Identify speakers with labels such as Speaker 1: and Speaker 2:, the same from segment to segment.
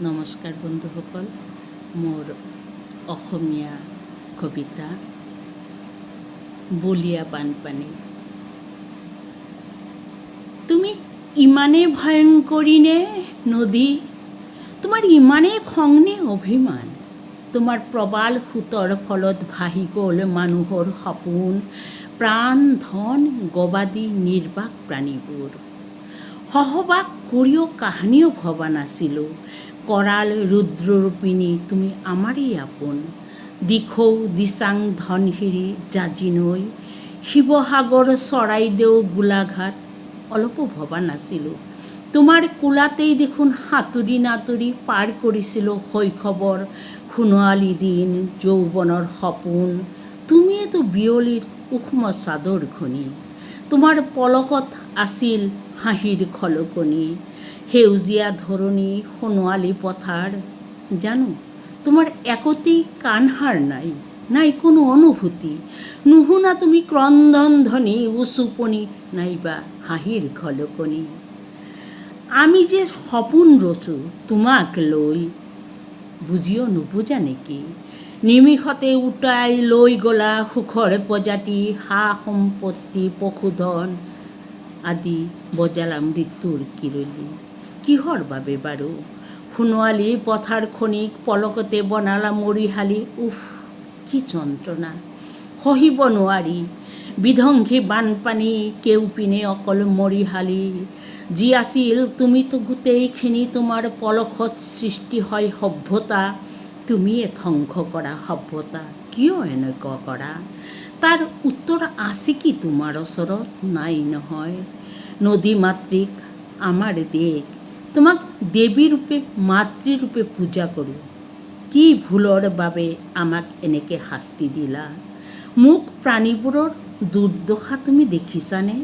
Speaker 1: নমস্কাৰ বন্ধুসকল, মোৰ অসমীয়া কবিতা বলিয়া বানপানী। তুমি ইমানেই ভয়ংকৰী নে নদী, তোমাৰ ইমানেই খং নে অভিমান? তোমাৰ প্ৰবাল সোঁতৰ ফলত ভাহি গ'ল মানুহৰ সপোন, প্ৰাণ, ধন, গবাদি নিৰ্বাক প্ৰাণীবোৰ। সহবাস কৰিও কাহানিও ভবা নাছিলোঁ, কৰাল ৰুদ্ৰৰূপিণী তুমি আমাৰেই আপোন। দিখৌ দিচাং ধনশিৰি জাঁজি নৈ, শিৱসাগৰ চৰাইদেউ গোলাঘাট অলপো ভবা নাছিলোঁ। তোমাৰ কোলাতেই দেখোন সাঁতুৰি নাতুৰি পাৰ কৰিছিলোঁ শৈশৱৰ সোণোৱালী দিন, যৌৱনৰ সপোন। তুমিয়েতো বিয়লিৰ উষ্ম চাদৰখনি, তোমাৰ পলকত আছিল হাঁহিৰ খলকনি। সেউজীয়া ধৰণী, সোণোৱালী পথাৰ, জানো তোমাৰ একোতেই কাণসাৰ নাই, নাই কোনো অনুভূতি। নুশুনা তুমি ক্ৰন্দন ধ্বনি, উচুপনি নাইবা হাঁহিৰ খলকনি। আমি যে সপোন ৰচোঁ তোমাক লৈ, বুজিও নুবুজা নেকি? নিমিষতে উটাই লৈ গ'লা সুখৰ প্ৰজাতি, সা সম্পত্তি, পশুধন আদি বজালা মৃত্যুৰ কিৰলি। কিহৰ বাবে বাৰু? সোণোৱালী পথাৰখনিক পলকতে বনালা মৰিশালী। উফ, কি যন্ত্ৰণা, সহিব নোৱাৰি। বিধ্বংসী বানপানী, কেউপিনে অকল মৰিশালী। যি আছিল তুমিতো গোটেইখিনি, তোমাৰ পলকত সৃষ্টি হয় সভ্যতা। তুমিয়ে ধ্বংস কৰা সভ্যতা, কিয় এনেকুৱা কৰা? তাৰ উত্তৰ আছে কি তোমাৰ ওচৰত? নাই নহয়। নদী মাতৃক আমাৰ দেশ, তোমাক দেৱী ৰূপে মাতৃৰূপে পূজা কৰোঁ। কি ভুলৰ বাবে আমাক এনেকৈ শাস্তি দিলা? মোক প্ৰাণীবোৰৰ দুৰ্দশা তুমি দেখিছানে?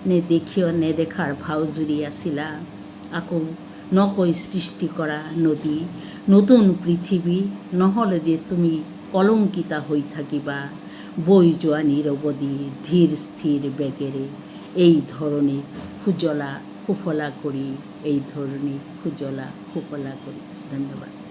Speaker 1: নে দেখিও নেদেখাৰ ভাও জুৰি আছিলা? আকৌ নকৈ সৃষ্টি কৰা নদী, নতুন পৃথিৱী, নহ'লে যে তুমি কলংকিতা হৈ থাকিবা বৈ যোৱা নিৰৱধি ধীৰ স্থিৰ বেগেৰে, এই ধৰণী সুজলা সুফলা কৰি, এই ধৰণী সুজলা সুফলা কৰি। ধন্যবাদ।